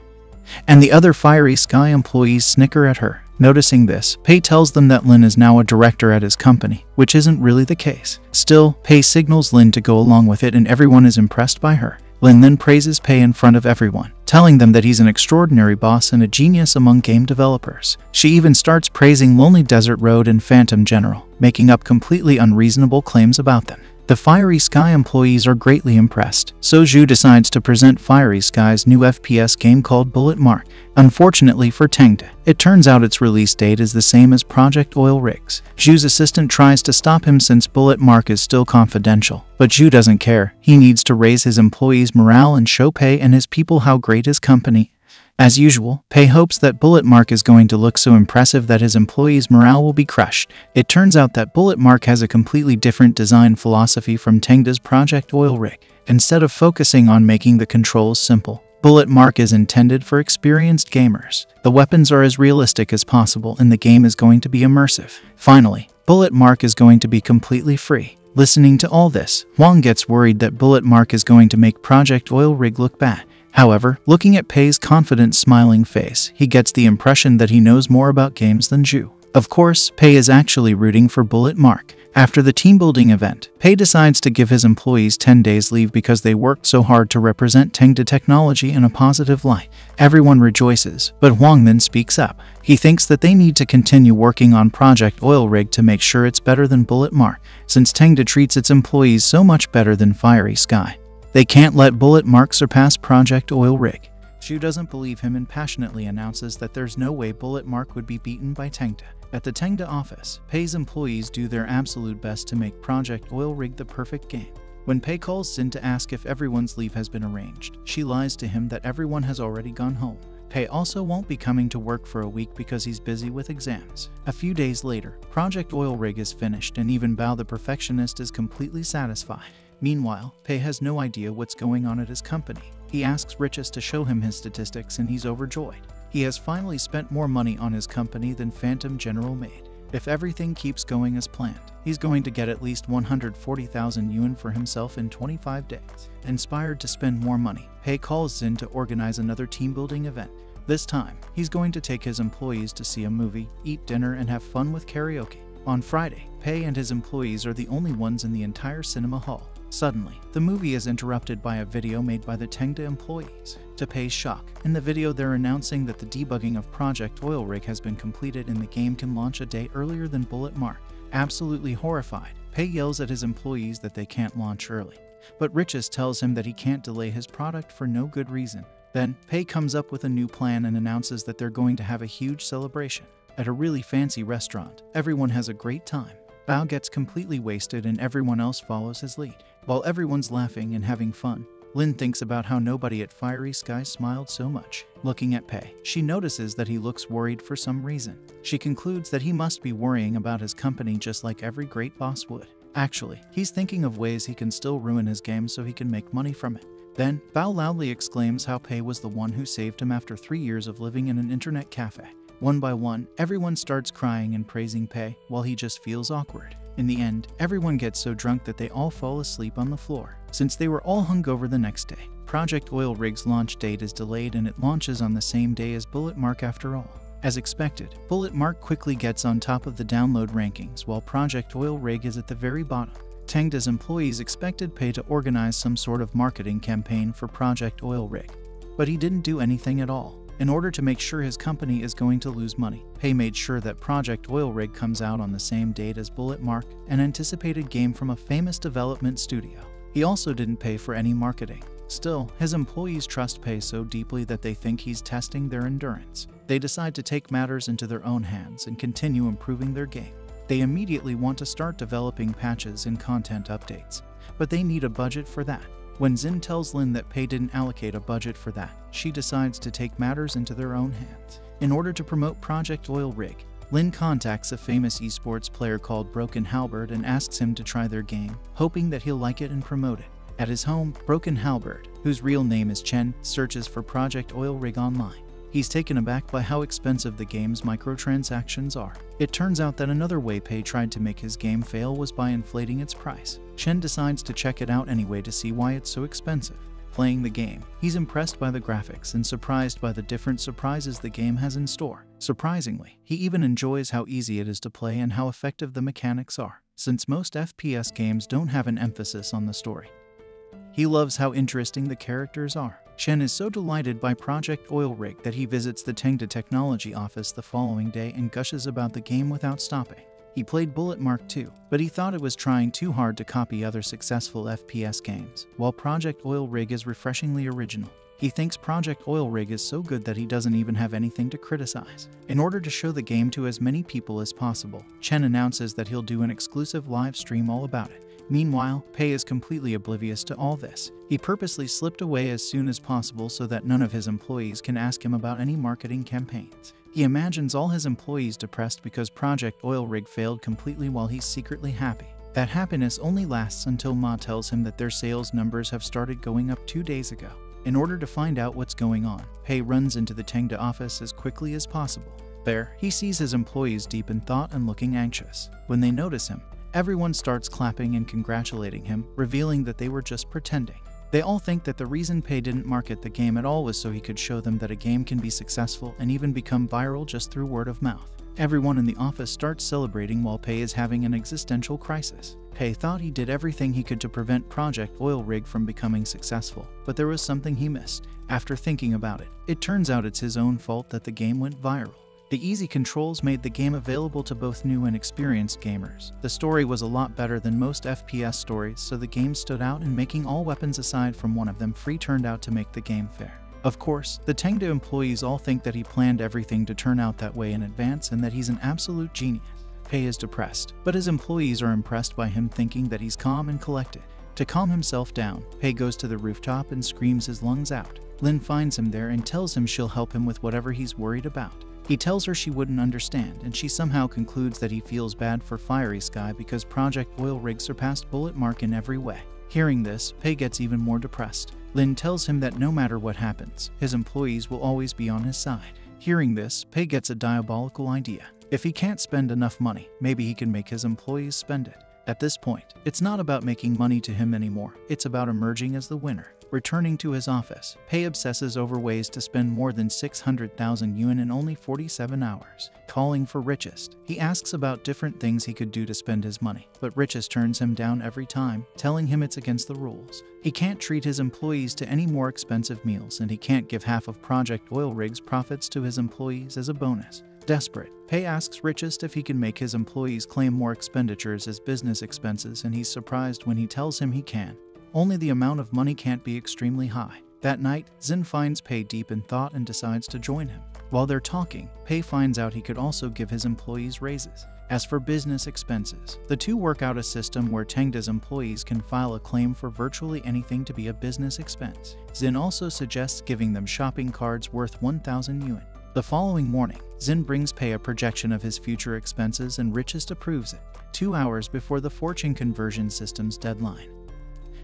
and the other Fiery Sky employees snicker at her. Noticing this, Pei tells them that Lin is now a director at his company, which isn't really the case. Still, Pei signals Lin to go along with it and everyone is impressed by her. Lin then praises Pei in front of everyone, telling them that he's an extraordinary boss and a genius among game developers. She even starts praising Lonely Desert Road and Phantom General, making up completely unreasonable claims about them. The Fiery Sky employees are greatly impressed, so Zhu decides to present Fiery Sky's new FPS game called Bullet Mark. Unfortunately for Tengda, it turns out its release date is the same as Project Oil Rigs. Zhu's assistant tries to stop him since Bullet Mark is still confidential, but Zhu doesn't care. He needs to raise his employees' morale and show Pei and his people how great his company. As usual, Pei hopes that Bullet Mark is going to look so impressive that his employees' morale will be crushed. It turns out that Bullet Mark has a completely different design philosophy from Tengda's Project Oil Rig. Instead of focusing on making the controls simple, Bullet Mark is intended for experienced gamers. The weapons are as realistic as possible and the game is going to be immersive. Finally, Bullet Mark is going to be completely free. Listening to all this, Huang gets worried that Bullet Mark is going to make Project Oil Rig look bad. However, looking at Pei's confident, smiling face, he gets the impression that he knows more about games than Zhu. Of course, Pei is actually rooting for Bullet Mark. After the team-building event, Pei decides to give his employees 10 days leave because they worked so hard to represent Tengda Technology in a positive light. Everyone rejoices, but Huang then speaks up. He thinks that they need to continue working on Project Oil Rig to make sure it's better than Bullet Mark, since Tengda treats its employees so much better than Fiery Sky. They can't let Bullet Mark surpass Project Oil Rig. Zhu doesn't believe him and passionately announces that there's no way Bullet Mark would be beaten by Tengda. At the Tengda office, Pei's employees do their absolute best to make Project Oil Rig the perfect game. When Pei calls Xin to ask if everyone's leave has been arranged, she lies to him that everyone has already gone home. Pei also won't be coming to work for a week because he's busy with exams. A few days later, Project Oil Rig is finished and even Bao the perfectionist is completely satisfied. Meanwhile, Pei has no idea what's going on at his company. He asks Riches to show him his statistics and he's overjoyed. He has finally spent more money on his company than Phantom General made. If everything keeps going as planned, he's going to get at least 140,000 yuan for himself in 25 days. Inspired to spend more money, Pei calls Xin to organize another team-building event. This time, he's going to take his employees to see a movie, eat dinner, and have fun with karaoke. On Friday, Pei and his employees are the only ones in the entire cinema hall. Suddenly, the movie is interrupted by a video made by the Tengda employees. To Pei's shock, in the video they're announcing that the debugging of Project Oil Rig has been completed and the game can launch a day earlier than Bullet Mark. Absolutely horrified, Pei yells at his employees that they can't launch early. But Riches tells him that he can't delay his product for no good reason. Then, Pei comes up with a new plan and announces that they're going to have a huge celebration. At a really fancy restaurant, everyone has a great time. Bao gets completely wasted and everyone else follows his lead. While everyone's laughing and having fun, Lin thinks about how nobody at Fiery Sky smiled so much. Looking at Pei, she notices that he looks worried for some reason. She concludes that he must be worrying about his company just like every great boss would. Actually, he's thinking of ways he can still ruin his game so he can make money from it. Then, Bao loudly exclaims how Pei was the one who saved him after 3 years of living in an internet cafe. One by one, everyone starts crying and praising Pei, while he just feels awkward. In the end, everyone gets so drunk that they all fall asleep on the floor. Since they were all hungover the next day, Project Oil Rig's launch date is delayed and it launches on the same day as Bullet Mark after all. As expected, Bullet Mark quickly gets on top of the download rankings while Project Oil Rig is at the very bottom. Tengda's employees expected Pei to organize some sort of marketing campaign for Project Oil Rig, but he didn't do anything at all. In order to make sure his company is going to lose money, Pei made sure that Project Oil Rig comes out on the same date as Bullet Mark, an anticipated game from a famous development studio. He also didn't pay for any marketing. Still, his employees trust Pei so deeply that they think he's testing their endurance. They decide to take matters into their own hands and continue improving their game. They immediately want to start developing patches and content updates, but they need a budget for that. When Xin tells Lin that Pei didn't allocate a budget for that, she decides to take matters into their own hands. In order to promote Project Oil Rig, Lin contacts a famous esports player called Broken Halberd and asks him to try their game, hoping that he'll like it and promote it. At his home, Broken Halberd, whose real name is Chen, searches for Project Oil Rig online. He's taken aback by how expensive the game's microtransactions are. It turns out that another way Pei tried to make his game fail was by inflating its price. Chen decides to check it out anyway to see why it's so expensive. Playing the game, he's impressed by the graphics and surprised by the different surprises the game has in store. Surprisingly, he even enjoys how easy it is to play and how effective the mechanics are, since most FPS games don't have an emphasis on the story. He loves how interesting the characters are. Chen is so delighted by Project Oil Rig that he visits the Tengda Technology office the following day and gushes about the game without stopping. He played Bullet Mark too, but he thought it was trying too hard to copy other successful FPS games, while Project Oil Rig is refreshingly original. He thinks Project Oil Rig is so good that he doesn't even have anything to criticize. In order to show the game to as many people as possible, Chen announces that he'll do an exclusive live stream all about it. Meanwhile, Pei is completely oblivious to all this. He purposely slipped away as soon as possible so that none of his employees can ask him about any marketing campaigns. He imagines all his employees depressed because Project Oil Rig failed completely while he's secretly happy. That happiness only lasts until Ma tells him that their sales numbers have started going up 2 days ago. In order to find out what's going on, Pei runs into the Tengda office as quickly as possible. There, he sees his employees deep in thought and looking anxious. When they notice him, everyone starts clapping and congratulating him, revealing that they were just pretending. They all think that the reason Pei didn't market the game at all was so he could show them that a game can be successful and even become viral just through word of mouth. Everyone in the office starts celebrating while Pei is having an existential crisis. Pei thought he did everything he could to prevent Project Oil Rig from becoming successful, but there was something he missed. After thinking about it, it turns out it's his own fault that the game went viral. The easy controls made the game available to both new and experienced gamers. The story was a lot better than most FPS stories, so the game stood out, and making all weapons aside from one of them free turned out to make the game fair. Of course, the Tengda employees all think that he planned everything to turn out that way in advance and that he's an absolute genius. Pei is depressed, but his employees are impressed by him, thinking that he's calm and collected. To calm himself down, Pei goes to the rooftop and screams his lungs out. Lin finds him there and tells him she'll help him with whatever he's worried about. He tells her she wouldn't understand, and she somehow concludes that he feels bad for Fiery Sky because Project Oil Rig surpassed Bullet Mark in every way. Hearing this, Pei gets even more depressed. Lin tells him that no matter what happens, his employees will always be on his side. Hearing this, Pei gets a diabolical idea. If he can't spend enough money, maybe he can make his employees spend it. At this point, it's not about making money to him anymore, it's about emerging as the winner. Returning to his office, Pei obsesses over ways to spend more than 600,000 yuan in only 47 hours. Calling for Richest, he asks about different things he could do to spend his money, but Richest turns him down every time, telling him it's against the rules. He can't treat his employees to any more expensive meals, and he can't give half of Project Oil Rig's profits to his employees as a bonus. Desperate, Pei asks Richest if he can make his employees claim more expenditures as business expenses, and he's surprised when he tells him he can. Only the amount of money can't be extremely high. That night, Xin finds Pei deep in thought and decides to join him. While they're talking, Pei finds out he could also give his employees raises. As for business expenses, the two work out a system where Tengda's employees can file a claim for virtually anything to be a business expense. Xin also suggests giving them shopping cards worth 1,000 yuan. The following morning, Xin brings Pei a projection of his future expenses and Richest approves it, 2 hours before the fortune conversion system's deadline.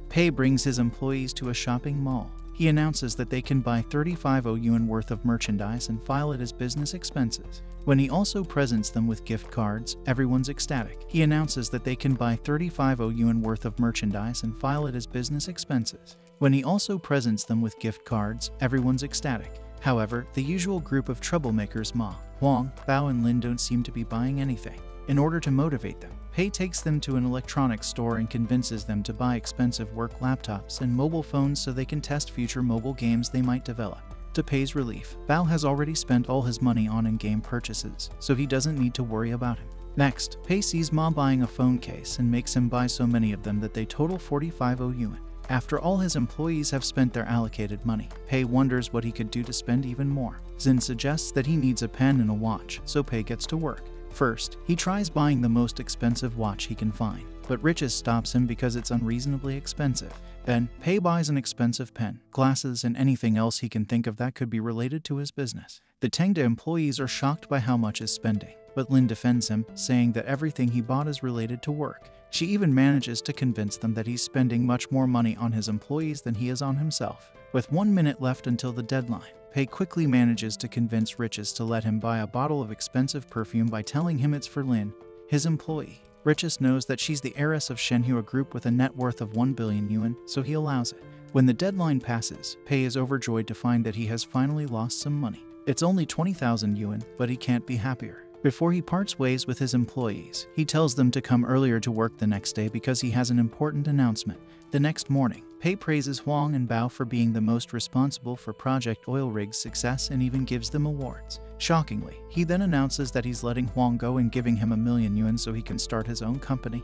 Pei brings his employees to a shopping mall. He announces that they can buy 35,000 yuan worth of merchandise and file it as business expenses. When he also presents them with gift cards, everyone's ecstatic. He announces that they can buy 35,000 yuan worth of merchandise and file it as business expenses. When he also presents them with gift cards, everyone's ecstatic. However, the usual group of troublemakers Ma, Huang, Bao and Lin don't seem to be buying anything. In order to motivate them, Pei takes them to an electronics store and convinces them to buy expensive work laptops and mobile phones so they can test future mobile games they might develop. To Pei's relief, Bao has already spent all his money on in-game purchases, so he doesn't need to worry about him. Next, Pei sees Ma buying a phone case and makes him buy so many of them that they total 45,000 yuan. After all his employees have spent their allocated money, Pei wonders what he could do to spend even more. Xin suggests that he needs a pen and a watch, so Pei gets to work. First, he tries buying the most expensive watch he can find, but Richest stops him because it's unreasonably expensive. Then, Pei buys an expensive pen, glasses, and anything else he can think of that could be related to his business. The Tengda employees are shocked by how much he's spending, but Lin defends him, saying that everything he bought is related to work. She even manages to convince them that he's spending much more money on his employees than he is on himself. With 1 minute left until the deadline, Pei quickly manages to convince Richest to let him buy a bottle of expensive perfume by telling him it's for Lin, his employee. Richest knows that she's the heiress of Shenhua Group with a net worth of 1 billion yuan, so he allows it. When the deadline passes, Pei is overjoyed to find that he has finally lost some money. It's only 20,000 yuan, but he can't be happier. Before he parts ways with his employees, he tells them to come earlier to work the next day because he has an important announcement. The next morning, Pei praises Huang and Bao for being the most responsible for Project Oil Rig's success and even gives them awards. Shockingly, he then announces that he's letting Huang go and giving him 1 million yuan so he can start his own company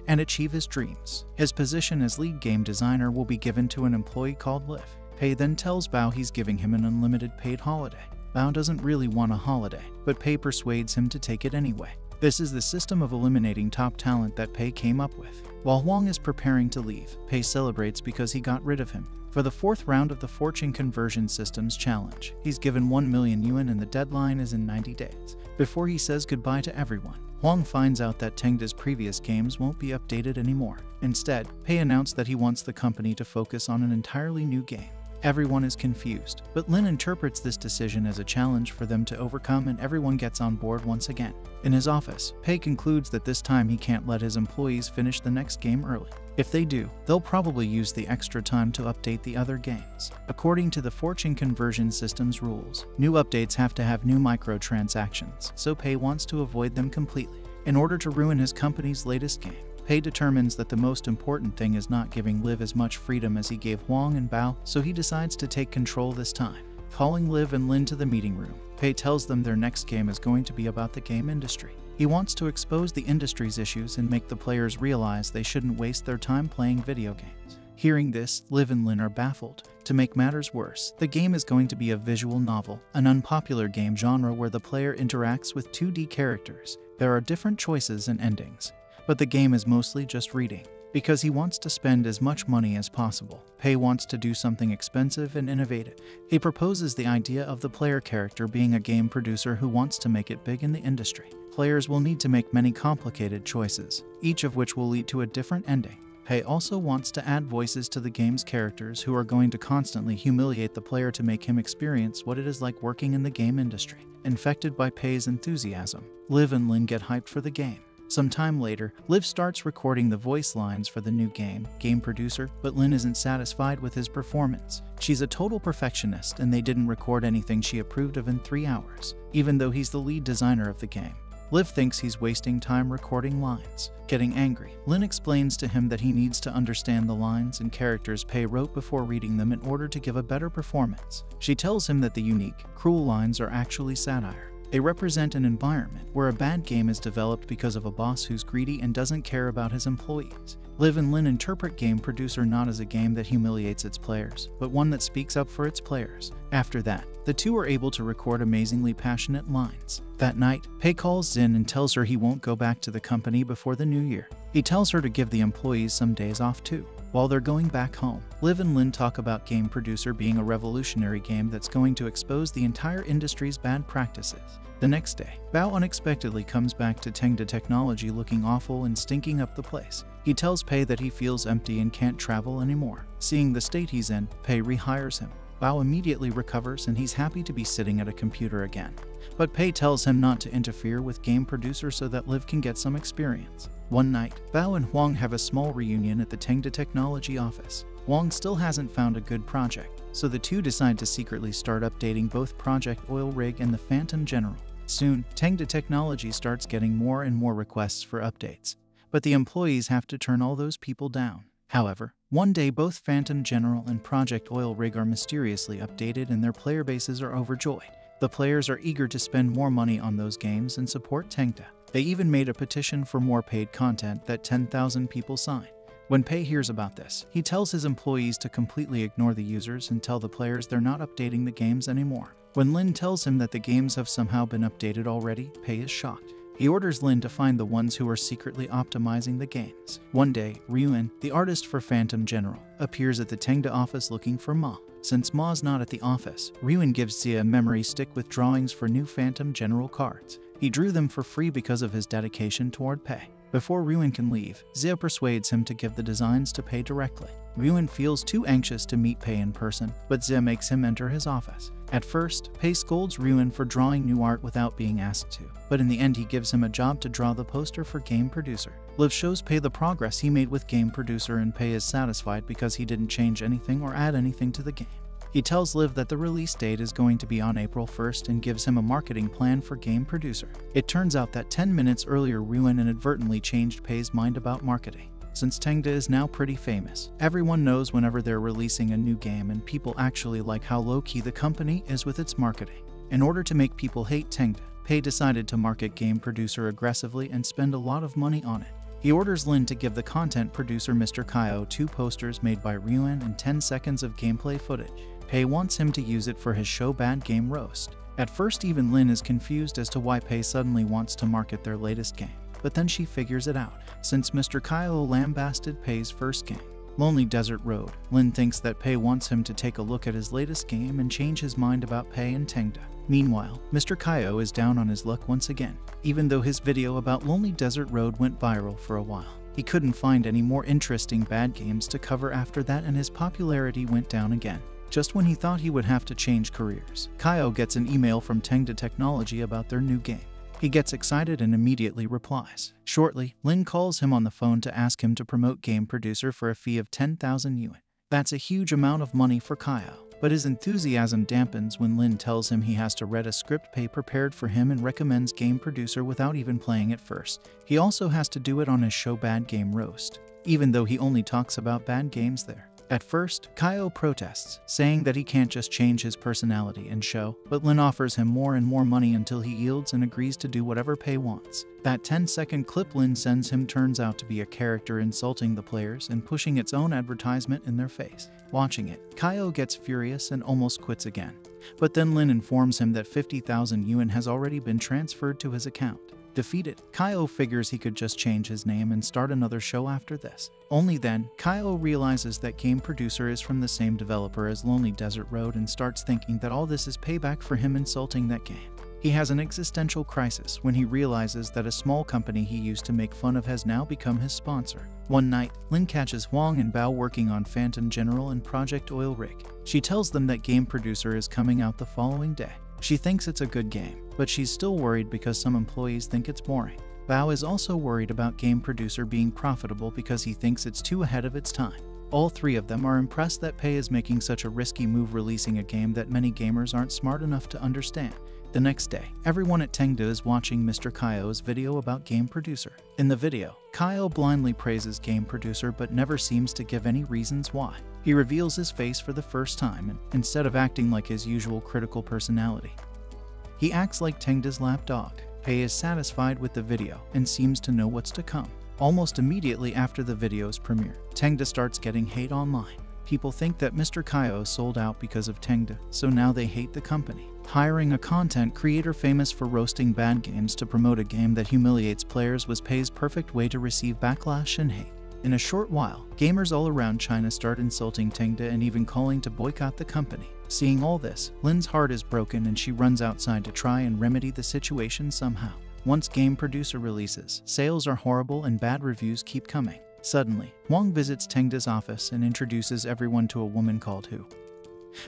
and achieve his dreams. His position as lead game designer will be given to an employee called Liv. Pei then tells Bao he's giving him an unlimited paid holiday. Bao doesn't really want a holiday, but Pei persuades him to take it anyway. This is the system of eliminating top talent that Pei came up with. While Huang is preparing to leave, Pei celebrates because he got rid of him. For the 4th round of the Fortune Conversion Systems Challenge, he's given 1 million yuan and the deadline is in 90 days. Before he says goodbye to everyone, Huang finds out that Tengda's previous games won't be updated anymore. Instead, Pei announced that he wants the company to focus on an entirely new game. Everyone is confused, but Lin interprets this decision as a challenge for them to overcome and everyone gets on board once again. In his office, Pei concludes that this time he can't let his employees finish the next game early. If they do, they'll probably use the extra time to update the other games. According to the Fortune Conversion System's rules, new updates have to have new microtransactions, so Pei wants to avoid them completely. In order to ruin his company's latest game, Pei determines that the most important thing is not giving Liv as much freedom as he gave Huang and Bao, so he decides to take control this time. Calling Liv and Lin to the meeting room, Pei tells them their next game is going to be about the game industry. He wants to expose the industry's issues and make the players realize they shouldn't waste their time playing video games. Hearing this, Liv and Lin are baffled. To make matters worse, the game is going to be a visual novel, an unpopular game genre where the player interacts with 2D characters. There are different choices and endings, but the game is mostly just reading. Because he wants to spend as much money as possible, Pei wants to do something expensive and innovative. He proposes the idea of the player character being a game producer who wants to make it big in the industry. Players will need to make many complicated choices, each of which will lead to a different ending. Pei also wants to add voices to the game's characters who are going to constantly humiliate the player to make him experience what it is like working in the game industry. Infected by Pei's enthusiasm, Liv and Lin get hyped for the game. Some time later, Liv starts recording the voice lines for the new game producer, but Lynn isn't satisfied with his performance. She's a total perfectionist and they didn't record anything she approved of in 3 hours, even though he's the lead designer of the game. Liv thinks he's wasting time recording lines. Getting angry, Lynn explains to him that he needs to understand the lines and characters Pei wrote before reading them in order to give a better performance. She tells him that the unique, cruel lines are actually satire. They represent an environment where a bad game is developed because of a boss who's greedy and doesn't care about his employees. Liv and Lynn interpret Game Producer not as a game that humiliates its players, but one that speaks up for its players. After that, the two are able to record amazingly passionate lines. That night, Pei calls Xin and tells her he won't go back to the company before the new year. He tells her to give the employees some days off too. While they're going back home, Liv and Lynn talk about Game Producer being a revolutionary game that's going to expose the entire industry's bad practices. The next day, Bao unexpectedly comes back to Tengda Technology looking awful and stinking up the place. He tells Pei that he feels empty and can't travel anymore. Seeing the state he's in, Pei rehires him. Bao immediately recovers and he's happy to be sitting at a computer again. But Pei tells him not to interfere with Game Producer so that Liv can get some experience. One night, Bao and Huang have a small reunion at the Tengda Technology office. Huang still hasn't found a good project, so the two decide to secretly start updating both Project Oil Rig and the Phantom General. Soon, Tengda Technology starts getting more and more requests for updates, but the employees have to turn all those people down. However, one day both Phantom General and Project Oil Rig are mysteriously updated and their player bases are overjoyed. The players are eager to spend more money on those games and support Tengda. They even made a petition for more paid content that 10,000 people signed. When Pei hears about this, he tells his employees to completely ignore the users and tell the players they're not updating the games anymore. When Lin tells him that the games have somehow been updated already, Pei is shocked. He orders Lin to find the ones who are secretly optimizing the games. One day, Ryuan, the artist for Phantom General, appears at the Tengda office looking for Ma. Since Ma's not at the office, Ryuan gives Zia a memory stick with drawings for new Phantom General cards. He drew them for free because of his dedication toward Pei. Before Ryuan can leave, Zia persuades him to give the designs to Pei directly. Ryuan feels too anxious to meet Pei in person, but Zia makes him enter his office. At first, Pei scolds Ryuan for drawing new art without being asked to, but in the end he gives him a job to draw the poster for Game Producer. Liv shows Pei the progress he made with Game Producer and Pei is satisfied because he didn't change anything or add anything to the game. He tells Liv that the release date is going to be on April 1st and gives him a marketing plan for Game Producer. It turns out that 10 minutes earlier Ryuan inadvertently changed Pei's mind about marketing. Since Tengda is now pretty famous, everyone knows whenever they're releasing a new game and people actually like how low-key the company is with its marketing. In order to make people hate Tengda, Pei decided to market Game Producer aggressively and spend a lot of money on it. He orders Lin to give the content producer Mr. Kaio 2 posters made by Ryuan and 10 seconds of gameplay footage. Pei wants him to use it for his show Bad Game Roast. At first even Lin is confused as to why Pei suddenly wants to market their latest game, but then she figures it out. Since Mr. Kaio lambasted Pei's first game, Lonely Desert Road, Lin thinks that Pei wants him to take a look at his latest game and change his mind about Pei and Tengda. Meanwhile, Mr. Kaio is down on his luck once again. Even though his video about Lonely Desert Road went viral for a while, he couldn't find any more interesting bad games to cover after that and his popularity went down again. Just when he thought he would have to change careers, Kaio gets an email from Tengda Technology about their new game. He gets excited and immediately replies. Shortly, Lin calls him on the phone to ask him to promote Game Producer for a fee of 10,000 yuan. That's a huge amount of money for Kaio, but his enthusiasm dampens when Lin tells him he has to read a script Pei prepared for him and recommends Game Producer without even playing it first. He also has to do it on his show Bad Game Roast, even though he only talks about bad games there. At first, Kaio protests, saying that he can't just change his personality and show, but Lin offers him more and more money until he yields and agrees to do whatever Pei wants. That 10-second clip Lin sends him turns out to be a character insulting the players and pushing its own advertisement in their face. Watching it, Kaio gets furious and almost quits again. But then Lin informs him that 50,000 yuan has already been transferred to his account. Defeated, Kaio figures he could just change his name and start another show after this. Only then, Kaio realizes that Game Producer is from the same developer as Lonely Desert Road and starts thinking that all this is payback for him insulting that game. He has an existential crisis when he realizes that a small company he used to make fun of has now become his sponsor. One night, Lin catches Huang and Bao working on Phantom General and Project Oil Rig. She tells them that Game Producer is coming out the following day. She thinks it's a good game, but she's still worried because some employees think it's boring. Bao is also worried about game producer being profitable because he thinks it's too ahead of its time. All three of them are impressed that Pei is making such a risky move, releasing a game that many gamers aren't smart enough to understand. The next day, everyone at Tengda is watching Mr. Kaio's video about game producer. In the video, Kaio blindly praises game producer but never seems to give any reasons why. He reveals his face for the first time and, instead of acting like his usual critical personality, he acts like Tengda's lapdog. Pei is satisfied with the video and seems to know what's to come. Almost immediately after the video's premiere, Tengda starts getting hate online. People think that Mr. Kaio sold out because of Tengda, so now they hate the company. Hiring a content creator famous for roasting bad games to promote a game that humiliates players was Pei's perfect way to receive backlash and hate. In a short while, gamers all around China start insulting Tengda and even calling to boycott the company. Seeing all this, Lin's heart is broken and she runs outside to try and remedy the situation somehow. Once game producer releases, sales are horrible and bad reviews keep coming. Suddenly, Wang visits Tengda's office and introduces everyone to a woman called Hu,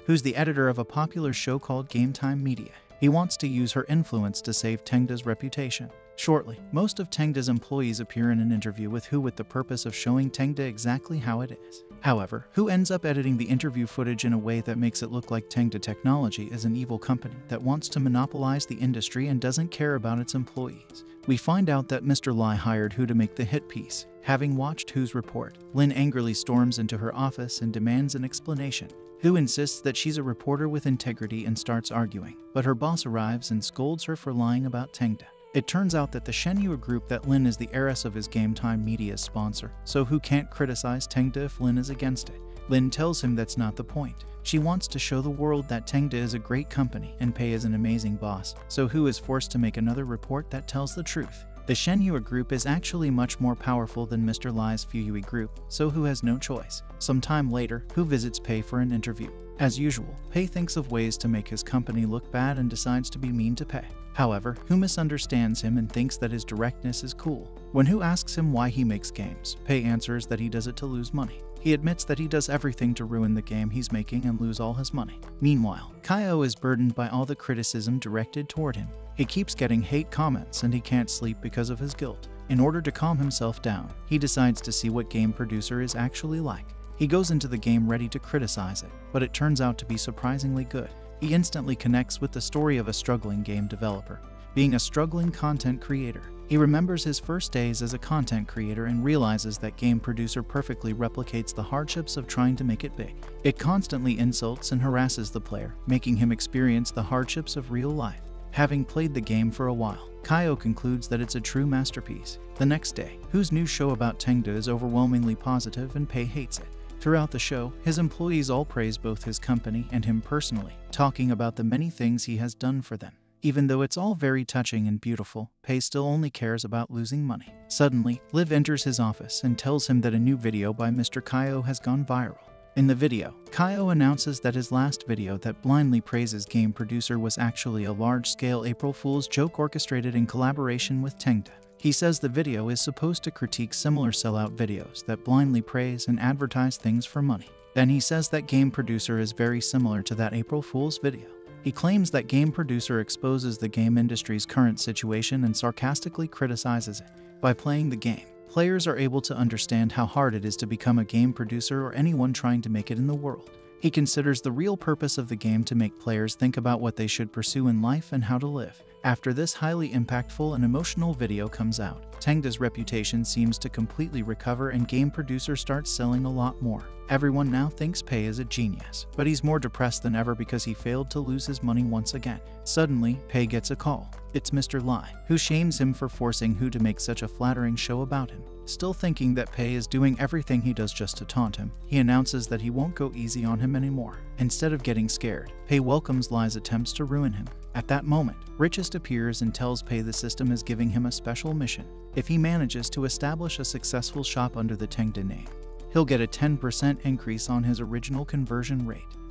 who's the editor of a popular show called Game Time Media. He wants to use her influence to save Tengda's reputation. Shortly, most of Tengda's employees appear in an interview with Hu with the purpose of showing Tengda exactly how it is. However, Hu ends up editing the interview footage in a way that makes it look like Tengda Technology is an evil company that wants to monopolize the industry and doesn't care about its employees. We find out that Mr. Lai hired Hu to make the hit piece. Having watched Hu's report, Lin angrily storms into her office and demands an explanation. Hu insists that she's a reporter with integrity and starts arguing, but her boss arrives and scolds her for lying about Tengda. It turns out that the Shenyue group that Lin is the heiress of is Game Time Media's sponsor, so Hu can't criticize Tengda if Lin is against it. Lin tells him that's not the point. She wants to show the world that Tengda is a great company and Pei is an amazing boss, so Hu is forced to make another report that tells the truth. The Shenyue group is actually much more powerful than Mr. Lai's Fuyui group, so Hu has no choice. Some time later, Hu visits Pei for an interview. As usual, Pei thinks of ways to make his company look bad and decides to be mean to Pei. However, Hu misunderstands him and thinks that his directness is cool. When Hu asks him why he makes games, Pei answers that he does it to lose money. He admits that he does everything to ruin the game he's making and lose all his money. Meanwhile, Kaio is burdened by all the criticism directed toward him. He keeps getting hate comments and he can't sleep because of his guilt. In order to calm himself down, he decides to see what game producer is actually like. He goes into the game ready to criticize it, but it turns out to be surprisingly good. He instantly connects with the story of a struggling game developer, being a struggling content creator. He remembers his first days as a content creator and realizes that game producer perfectly replicates the hardships of trying to make it big. It constantly insults and harasses the player, making him experience the hardships of real life. Having played the game for a while, Kaio concludes that it's a true masterpiece. The next day, Hu's new show about Tengda is overwhelmingly positive and Pei hates it. Throughout the show, his employees all praise both his company and him personally, talking about the many things he has done for them. Even though it's all very touching and beautiful, Pei still only cares about losing money. Suddenly, Liv enters his office and tells him that a new video by Mr. Kaio has gone viral. In the video, Kaio announces that his last video that blindly praises game producer was actually a large-scale April Fool's joke orchestrated in collaboration with Tengda. He says the video is supposed to critique similar sellout videos that blindly praise and advertise things for money. Then he says that game producer is very similar to that April Fool's video. He claims that game producer exposes the game industry's current situation and sarcastically criticizes it. By playing the game, players are able to understand how hard it is to become a game producer or anyone trying to make it in the world. He considers the real purpose of the game to make players think about what they should pursue in life and how to live. After this highly impactful and emotional video comes out, Tengda's reputation seems to completely recover and game producer starts selling a lot more. Everyone now thinks Pei is a genius, but he's more depressed than ever because he failed to lose his money once again. Suddenly, Pei gets a call. It's Mr. Lai, who shames him for forcing Hu to make such a flattering show about him. Still thinking that Pei is doing everything he does just to taunt him, he announces that he won't go easy on him anymore. Instead of getting scared, Pei welcomes Lai's attempts to ruin him. At that moment, Richest appears and tells Pei the system is giving him a special mission. If he manages to establish a successful shop under the Tengda name, he'll get a 10% increase on his original conversion rate.